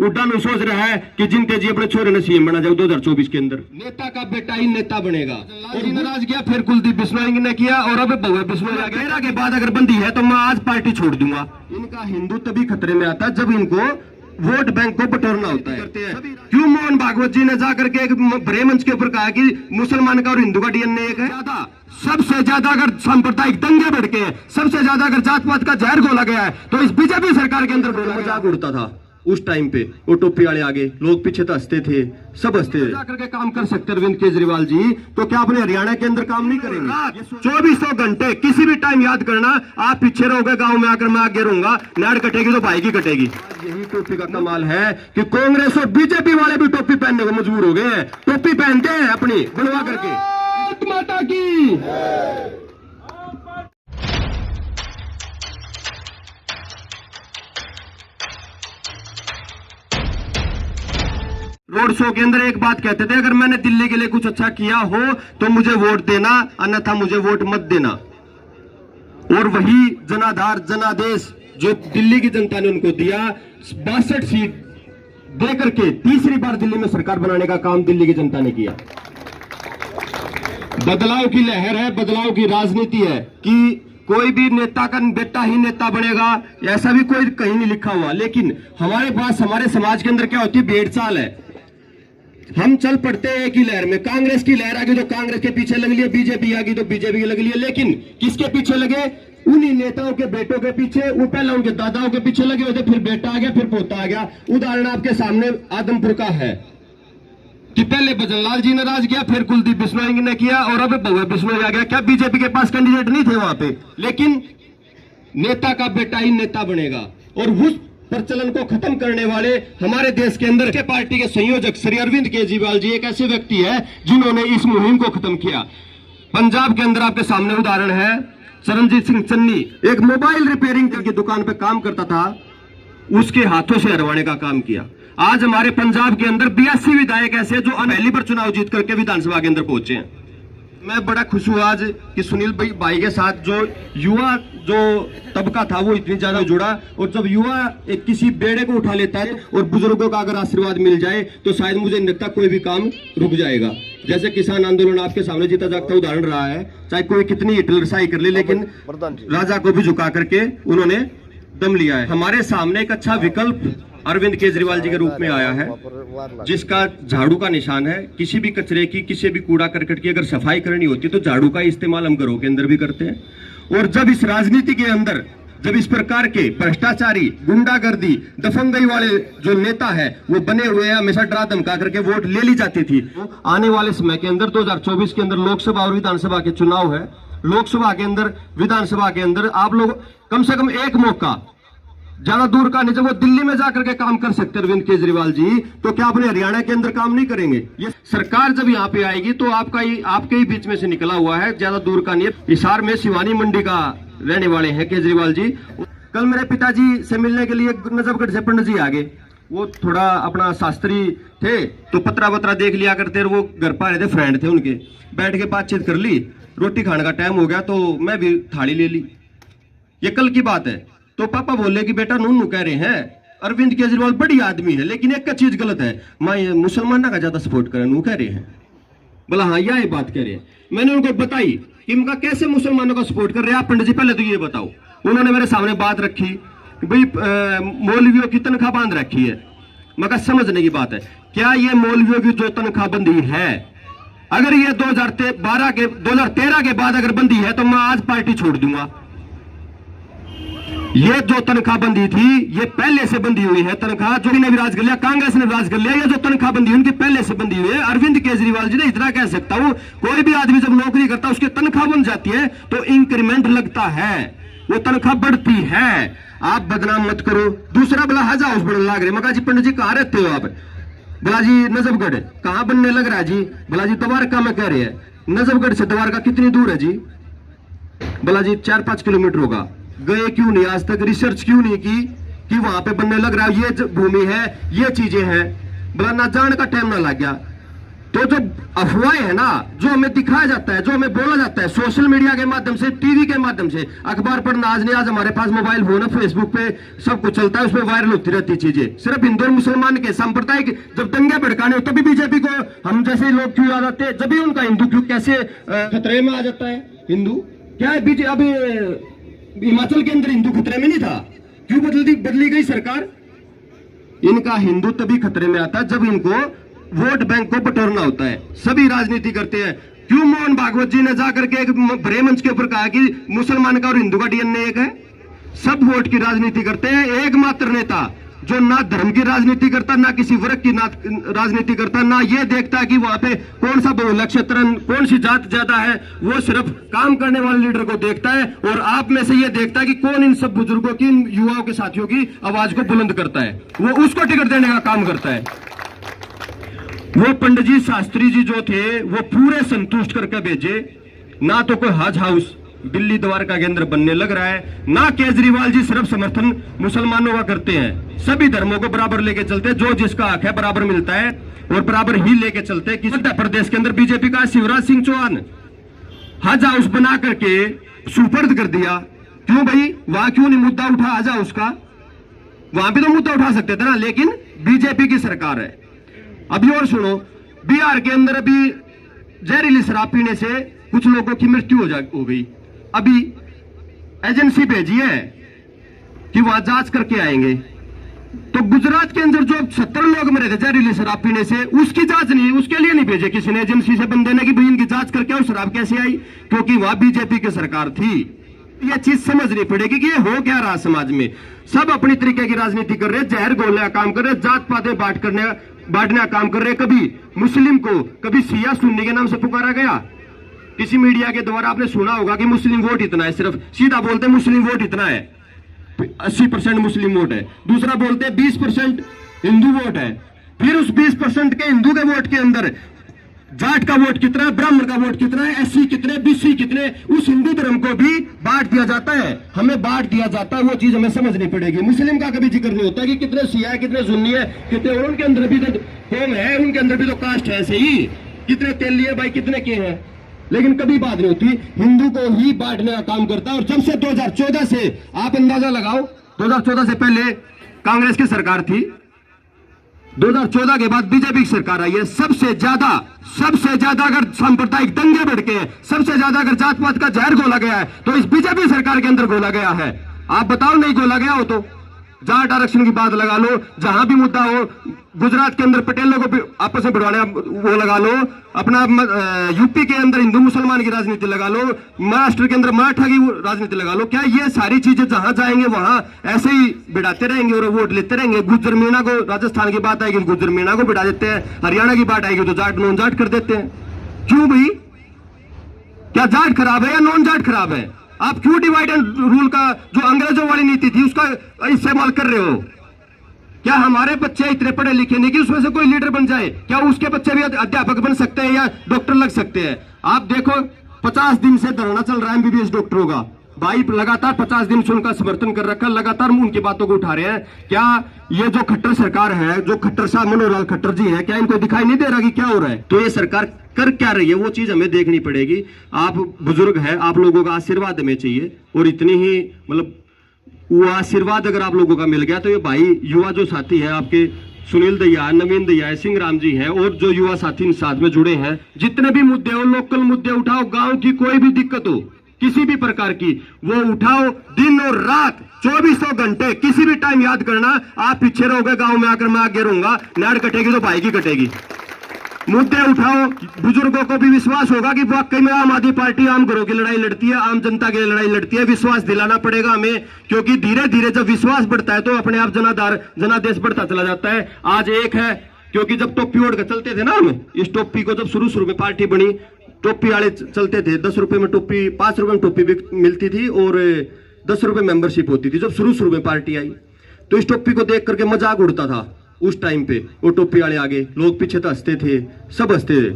उड्डा सोच रहा है कि जिनके जी अपने छोरे ने सीएम बना जाए 2024 के अंदर। नेता का बेटा ही नेता बनेगा। और नाराज किया, फिर कुलदीप बिश्नोई ने किया और अब भव्य बिश्नोई आ गया। 13 के बाद अगर बंदी है तो मैं आज पार्टी छोड़ दूंगा। इनका हिंदू तभी खतरे में आता है जब इनको वोट बैंक को बटोरना होता है। क्यों मोहन भागवत जी ने जाकर के एक बड़े मंच के ऊपर कहा कि मुसलमान का और हिंदू का डीएनए एक है। सबसे ज्यादा अगर सांप्रदायिक दंगे भड़के हैं, सबसे ज्यादा अगर जात पात का जहर घोला गया है तो इस बीजेपी सरकार के अंदर मजाक उड़ता था उस टाइम पे। वो टोपी वाले आगे, लोग पीछे तो हंसते थे, सब हंसते थे। जाकर के काम कर सकते अरविंद केजरीवाल जी, तो क्या अपने हरियाणा के अंदर काम नहीं करेंगे? 2400 घंटे किसी भी टाइम याद करना, आप पीछे रहोगे, गांव में आकर मैं आगे रहूंगा। नाड़ कटेगी तो भाई की कटेगी। यही टोपी का कमाल है कि कांग्रेस और बीजेपी वाले भी टोपी पहनने को मजबूर हो गए हैं। टोपी पहनते हैं अपनी बनवा करके। माता की रोड शो के अंदर एक बात कहते थे, अगर मैंने दिल्ली के लिए कुछ अच्छा किया हो तो मुझे वोट देना, अन्यथा मुझे वोट मत देना। और वही जनाधार जनादेश जो दिल्ली की जनता ने उनको दिया, 62 सीट दे करके तीसरी बार दिल्ली में सरकार बनाने का काम दिल्ली की जनता ने किया। बदलाव की लहर है, बदलाव की राजनीति है कि कोई भी नेता का बेटा ही नेता बनेगा, ऐसा भी कोई कहीं नहीं लिखा हुआ। लेकिन हमारे पास हमारे समाज के अंदर क्या होती है, भेड़ चाल है। हम चल पड़ते हैं एक ही लहर में। कांग्रेस की लहर आ गई तो कांग्रेस के पीछे लग लिया, बीजेपी आ गई तो बीजेपी लग लिया। लेकिन किसके पीछे लगे? उन्हीं नेताओं के बेटों के पीछे। वो पहले उनके दादाओं के पीछे लगे होते, फिर बेटा आ गया, फिर पोता आ गया। उदाहरण आपके सामने आदमपुर का है कि पहले भजनलाल जी ने राज किया, फिर कुलदीप बिश्नोई ने किया और अब भव्य बिश्नोई आ गया। क्या बीजेपी के पास कैंडिडेट नहीं थे वहां पे? लेकिन नेता का बेटा ही नेता बनेगा। और उस प्रचलन को खत्म करने वाले हमारे देश के अंदर के पार्टी के संयोजक श्री अरविंद केजरीवाल जी एक ऐसे व्यक्ति है जिन्होंने इस मुहिम को खत्म किया। पंजाब के अंदर आपके सामने उदाहरण है, चरणजीत सिंह चन्नी एक मोबाइल रिपेयरिंग की दुकान पे काम करता था, उसके हाथों से हरवाने का काम किया। आज हमारे पंजाब के अंदर 82 विधायक ऐसे जो पहली बार चुनाव जीत करके विधानसभा के अंदर पहुंचे हैं। मैं बड़ा खुश हुआ आज कि सुनील भाई के साथ जो युवा जो तबका था वो इतनी ज्यादा जुड़ा। और जब युवा एक किसी बेड़े को उठा लेता है और बुजुर्गों का अगर आशीर्वाद मिल जाए तो शायद मुझे नहीं लगता कोई भी काम रुक जाएगा। जैसे किसान आंदोलन आपके सामने जीता जागता उदाहरण रहा है, चाहे कोई कितनी हिटलरशाही कर ले, लेकिन राजा को भी झुका करके उन्होंने दम लिया है। हमारे सामने एक अच्छा विकल्प अरविंद केजरीवाल जी के रूप में आया है, जिसका झाड़ू का निशान है। किसी भी कचरे की, किसी भी कूड़ा करकट की अगर सफाई करनी होती है तो झाड़ू का इस्तेमाल हम घरों के अंदर भी करते हैं। और जब इस राजनीति के अंदर जब इस प्रकार के भ्रष्टाचारी, गुंडागर्दी, दफंगई वाले जो नेता है वो बने हुए हैं, हमेशा डरा धमका करके वोट ले ली जाती थी। आने वाले समय के अंदर 2024 के अंदर लोकसभा और विधानसभा के चुनाव है। लोकसभा के अंदर, विधानसभा के अंदर आप लोग कम से कम एक मौका, ज्यादा दूर का नहीं, जब वो दिल्ली में जाकर के काम कर सकते अरविंद केजरीवाल जी, तो क्या अपने हरियाणा के अंदर काम नहीं करेंगे? ये सरकार जब यहाँ पे आएगी तो आपके ही बीच में से निकला हुआ है, ज्यादा दूर का नहीं है। हिसार में शिवानी मंडी का रहने वाले हैं केजरीवाल जी। कल मेरे पिताजी से मिलने के लिए नजफगढ़ से पंडित जी आ गए। वो थोड़ा अपना शास्त्री थे तो पत्रा वत्रा देख लिया करते, वो घर पर रहे थे, फ्रेंड थे उनके। बैठ के बातचीत कर ली, रोटी खाने का टाइम हो गया तो मैं भी थाली ले ली। ये कल की बात है। तो पापा बोले कि बेटा नूनू कह रहे हैं अरविंद केजरीवाल बड़ी आदमी है, लेकिन एक चीज गलत है, मैं मुसलमानों का ज्यादा सपोर्ट कर नू कह रहे हैं। बोला हाँ यह बात कह रहे हैं। मैंने उनको बताई कि इनका कैसे मुसलमानों का सपोर्ट कर रहे हैं आप पंडित जी, पहले तो ये बताओ। उन्होंने मेरे सामने बात रखी, भाई मौलवियों की तनख्वाह बांध रखी है। मगर समझने की बात है, क्या ये मौलवियों की जो तनख्वाह बंदी है, अगर ये 2013 के बाद अगर बंदी है तो मैं आज पार्टी छोड़ दूंगा। ये जो तनख्वाह बंदी थी ये पहले से बंदी हुई है तनख्वाह, जो ने भी राज कर लिया, कांग्रेस ने राज कर लिया। ये जो तनख्वाह बंदी उनकी पहले से बंदी हुई है। अरविंद केजरीवाल जी ने इतना कह सकता हूं, कोई भी आदमी जब नौकरी करता है उसकी तनख्वाह बन जाती है तो इंक्रीमेंट लगता है, वो तनख्वाह बढ़ती है। आप बदनाम मत करो। दूसरा बोला हज हाउस बनने लग रहे। मगा जी पंडित जी कहाँ रहते हो आप? बोला जी नजफगढ़। कहाँ बनने लग रहा है जी? बोला जी द्वारका में कह रहे हैं। नजफगढ़ से द्वारका कितनी दूर है जी? बोला जी 4-5 किलोमीटर होगा। गए क्यों नहीं आज तक? रिसर्च क्यों नहीं की कि वहां पे बनने लग रहा है, ये भूमि है, ये चीजें हैं? बोला ना जाने का टाइम ना लग गया। तो जो अफवाहें है ना, जो हमें दिखाया जाता है, जो हमें बोला जाता है सोशल मीडिया के माध्यम से, टीवी के माध्यम से, अखबार पढ़ना आज नहीं आज हमारे पास मोबाइल फोन है, फेसबुक पे सब कुछ चलता है, उसमें वायरल होती रहती चीजें। सिर्फ हिंदू और मुसलमान के सांप्रदायिक जब दंगे भड़काने हो तभी बीजेपी को हम जैसे लोग क्यों आ जाते हैं, जब भी उनका हिंदू क्यों कैसे खतरे में आ जाता है। हिंदू क्या है, बीजेपी अब हिमाचल के अंदर हिंदू खतरे में नहीं था, क्यों बदली गई सरकार। इनका हिंदू तभी खतरे में आता है जब इनको वोट बैंक को बटोरना होता है। सभी राजनीति करते हैं। क्यों मोहन भागवत जी ने जाकर के एक बड़े मंच के ऊपर कहा कि मुसलमान का और हिंदू का डीएनए एक है। सब वोट की राजनीति करते हैं। एकमात्र नेता जो ना धर्म की राजनीति करता, ना किसी वर्ग की राजनीति करता, ना ये देखता कि वहां पे कौन सा बहुलक क्षेत्र, कौन सी जात ज्यादा है, वो सिर्फ काम करने वाले लीडर को देखता है और आप में से ये देखता है कि कौन इन सब बुजुर्गों की, इन युवाओं के साथियों की आवाज को बुलंद करता है, वो उसको टिकट देने का काम करता है। वो पंडित जी शास्त्री जी जो थे वो पूरे संतुष्ट करके भेजे। ना तो कोई हज हाउस दिल्ली द्वारका के अंदर बनने लग रहा है, ना केजरीवाल जी सिर्फ समर्थन मुसलमानों का करते हैं, सभी धर्मों को बराबर लेके चलते हैं, जो जिसका हक है बराबर मिलता है और बराबर ही लेके चलते हैं। मध्य प्रदेश के अंदर बीजेपी का शिवराज सिंह चौहान हज हाउस बना करके सुपर्द कर दिया। क्यों भाई, वहां क्यों नहीं मुद्दा उठा हज हाउस का? वहां भी तो मुद्दा उठा सकते थे ना, लेकिन बीजेपी की सरकार है। अभी और सुनो, बिहार के अंदर अभी जहरीली शराब पीने से कुछ लोगों की मृत्यु हो गई। अभी एजेंसी भेजी है कि वहां जांच करके आएंगे। तो गुजरात के अंदर जो 70 लोग मरे थे जहरीली शराब पीने से, उसकी जांच नहीं, उसके लिए नहीं भेजे किसी ने एजेंसी से बंदे ने कि भाई इनकी जांच करके और शराब कैसे आई, क्योंकि वहां बीजेपी की सरकार थी। यह चीज समझनी पड़ेगी कि ये हो क्या रहा समाज में। सब अपनी तरीके की राजनीति कर रहे हैं, जहर घोलने का काम कर रहे हैं, जात पातें बांटने का काम कर रहे हैं। कभी मुस्लिम को, कभी शिया सुन्नी के नाम से पुकारा गया। किसी मीडिया के द्वारा आपने सुना होगा कि मुस्लिम वोट इतना है, सिर्फ सीधा बोलते हैं मुस्लिम वोट इतना है, 80% मुस्लिम वोट है। दूसरा बोलते हैं 20% हिंदू वोट है। फिर उस 20% के हिंदू के वोट के अंदर जाट का वोट कितना है, ब्राह्मण का वोट कितना है, एससी कितने, बीसी कितने, उस हिंदू धर्म को भी बांट दिया जाता है। हमें बांट दिया जाता है, वो चीज हमें समझनी पड़ेगी। मुस्लिम का कभी जिक्र नहीं होता कि कितने शिया है, कितने सुन्नी है, कितने, और उनके अंदर भी तो कौम है, उनके अंदर भी तो कास्ट है, ऐसे ही कितने तेली भाई, कितने के हैं, लेकिन कभी बात नहीं होती। हिंदू को ही बांटने का काम करता है। और जब से 2014 से आप अंदाजा लगाओ, 2014 से पहले कांग्रेस की सरकार थी, 2014 के बाद बीजेपी की सरकार आई है। सबसे ज्यादा अगर सांप्रदायिक दंगे भड़के हैं, सबसे ज्यादा अगर जात पात का जहर घोला गया है तो इस बीजेपी सरकार के अंदर घोला गया है। आप बताओ नहीं घोला गया हो तो जाट आरक्षण की बात लगा लो, जहां भी मुद्दा हो, गुजरात के अंदर पटेलों को आपस में भिड़वाने वो लगा लो, अपना यूपी के अंदर हिंदू मुसलमान की राजनीति लगा लो, महाराष्ट्र के अंदर मराठा की राजनीति लगा लो। क्या ये सारी चीजें जहां जाएंगे वहां ऐसे ही बिड़ाते रहेंगे और वोट लेते रहेंगे? गुज्जर मीणा को, राजस्थान की बात आएगी गुज्जर मीणा को बिड़ा देते हैं, हरियाणा की बात आएगी तो जाट नॉन जाट कर देते हैं। क्यों भाई, क्या जाट खराब है या नॉन जाट खराब है? आप क्यों डिवाइड एंड रूल का जो अंग्रेजों वाली नीति थी उसका इस्तेमाल कर रहे हो? क्या हमारे बच्चे इतने पढ़े लिखे नहीं कि उसमें से कोई लीडर बन जाए? क्या उसके बच्चे भी अध्यापक बन सकते हैं या डॉक्टर लग सकते हैं? आप देखो 50 दिन से धरना चल रहा है एमबीबीएस डॉक्टरों का भाई, लगातार 50 दिन से उनका समर्थन कर रखा, लगातार उनकी बातों को उठा रहे हैं। क्या ये जो खट्टर सरकार है, जो खट्टर साहब मनोहर लाल खट्टर जी है, क्या इनको दिखाई नहीं दे रहा कि क्या हो रहा है? तो ये सरकार कर क्या रही है, वो चीज हमें देखनी पड़ेगी। आप बुजुर्ग है, आप लोगों का आशीर्वाद हमें चाहिए, और इतनी ही मतलब वो आशीर्वाद अगर आप लोगों का मिल गया तो ये भाई युवा जो साथी है आपके, सुनील दैया, नवीन दैया, सिंह राम जी हैं, और जो युवा साथी इन साथ में जुड़े हैं, जितने भी मुद्दे हो, लोकल मुद्दे उठाओ, गांव की कोई भी दिक्कत हो, किसी भी प्रकार की, वो उठाओ। दिन और रात 2400 घंटे किसी भी टाइम याद करना। आप पीछे रहोगे, गांव में आकर मैं आगे रहूंगा, नाड़ कटेगी तो भाई की कटेगी। मुद्दे उठाओ, बुजुर्गों को भी विश्वास होगा कि वाकई में आम आदमी पार्टी आम घरों की लड़ाई लड़ती है, आम जनता की लड़ाई लड़ती है। विश्वास दिलाना पड़ेगा हमें, क्योंकि धीरे धीरे जब विश्वास बढ़ता है तो अपने आप जनादेश बढ़ता चला जाता है। आज एक है, क्योंकि जब टोपी ओढ़ कर चलते थे ना हम, इस टोपी को जब शुरू में पार्टी बनी, टोपी वाले चलते थे, 10 रुपए में टोपी, 5 रुपए में टोपी भी मिलती थी और 10 रुपए मेंबरशिप होती थी। जब शुरू में पार्टी आई तो इस टोपी को देख करके मजाक उड़ता था उस टाइम पे। वो टोपी वाले आगे, लोग पीछे तो हंसते थे, सब हंसते थे।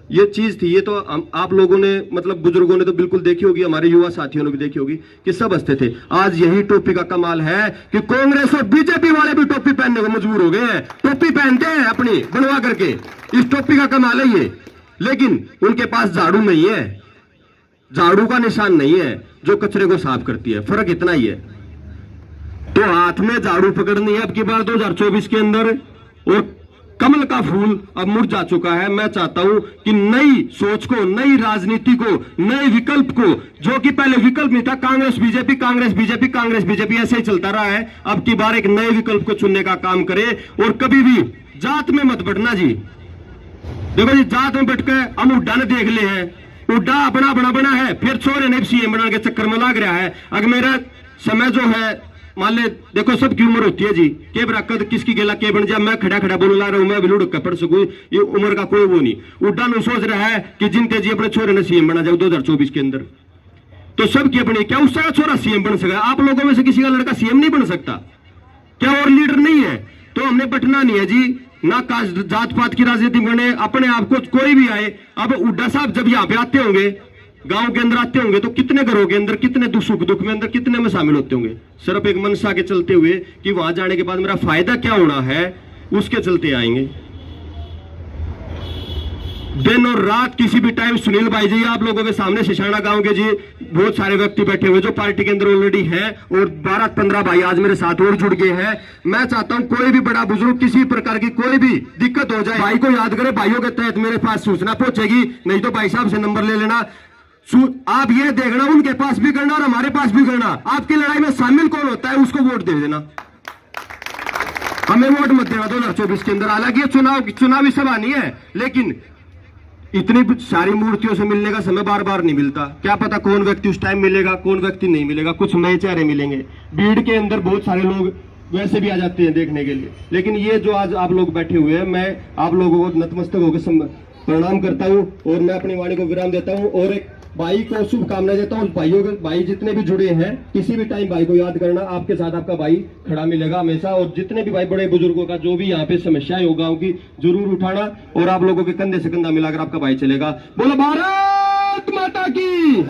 ये चीज थी। ये तो आप लोगों ने मतलब बुजुर्गों ने तो बिल्कुल देखी होगी, हमारे युवा साथियों ने भी देखी होगी कि सब हंसते थे। आज यही टोपी का कमाल है कि कांग्रेस और बीजेपी वाले भी टोपी पहनने को मजबूर हो गए हैं, टोपी पहनते हैं अपनी बनवा करके। इस टोपी का कमाल है ये। लेकिन उनके पास झाड़ू नहीं है, झाड़ू का निशान नहीं है जो कचरे को साफ करती है। फर्क इतना ही है। तो हाथ में झाड़ू पकड़नी है अब की बार 2024 के अंदर, और कमल का फूल अब मुरझा चुका है। मैं चाहता हूं कि नई सोच को, नई राजनीति को, नए विकल्प को, जो कि पहले विकल्प नहीं था Congress BJP Congress BJP Congress BJP ऐसे ही चलता रहा है, अब की बार एक नए विकल्प को चुनने का काम करे। और कभी भी जात में मत बढ़ना जी। देखो जी, जात में बैठ के हम उड्डा ने देख ले हैं, उड्डा अपना बना है, फिर छोरे ने सीएम बनाने के चक्कर में लग रहा है। अगर मेरा समय जो है मान ले, देखो सबकी उम्र होती है जी, के बराकत किसकी गेला के बन जा। मैं खड़ा खड़ा बोल ला रहा हूं, मैं भी लुढ़क पढ़ सकूं, ये उम्र का कोई वो नहीं। उड्डा नु सोच रहा है कि जिनते जी अपने छोरे ने सीएम बना जाए 2024 के अंदर, तो सबकी अपनी, क्या उसका छोरा सीएम बन सका? आप लोगों में से किसी का लड़का सीएम नहीं बन सकता क्या? और लीडर नहीं है? तो हमने बटना नहीं है जी, ना जात पात की राजनीति बने, अपने आप को कोई भी आए। अब उड्डा साहब जब यहाँ पे आते होंगे, गांव के अंदर आते होंगे, तो कितने घरों के अंदर, कितने सुख दुख में अंदर कितने में शामिल होते होंगे, सिर्फ एक मनसा के चलते हुए कि वहां जाने के बाद मेरा फायदा क्या होना है, उसके चलते आएंगे। दिन और रात किसी भी टाइम सुनील भाई जी आप लोगों के सामने शिशाना गांव के जी बहुत सारे व्यक्ति बैठे हुए जो पार्टी के अंदर ऑलरेडी हैं, और 12-15 भाई आज मेरे साथ और जुड़ गए हैं। मैं चाहता हूं कोई भी बड़ा बुजुर्ग किसी प्रकार की कोई भी दिक्कत हो जाए, भाई को याद करे, भाइयों के तहत मेरे पास सूचना पहुंचेगी, नहीं तो भाई साहब से नंबर ले लेना। आप ये देखना, उनके पास भी करना और हमारे पास भी करना। आपकी लड़ाई में शामिल कौन होता है उसको वोट दे देना, हमें वोट मत देना 2024 के अंदर। हालांकि चुनावी सभा नहीं है, लेकिन इतनी सारी मूर्तियों से मिलने का समय बार बार नहीं मिलता। क्या पता कौन व्यक्ति उस टाइम मिलेगा, कौन व्यक्ति नहीं मिलेगा। कुछ नए चेहरे मिलेंगे, भीड़ के अंदर बहुत सारे लोग वैसे भी आ जाते हैं देखने के लिए। लेकिन ये जो आज आप लोग बैठे हुए हैं, मैं आप लोगों को नतमस्तक होकर प्रणाम करता हूं और मैं अपनी वाणी को विराम देता हूं और एक भाई को शुभकामनाएं देता हूं। भाइयों के भाई जितने भी जुड़े हैं, किसी भी टाइम भाई को याद करना, आपके साथ आपका भाई खड़ा मिलेगा हमेशा। और जितने भी भाई बड़े बुजुर्गों का जो भी यहाँ पे समस्याएं हो गांव की, जरूर उठाना और आप लोगों के कंधे से कंधा मिलाकर आपका भाई चलेगा। बोलो भारत माता की।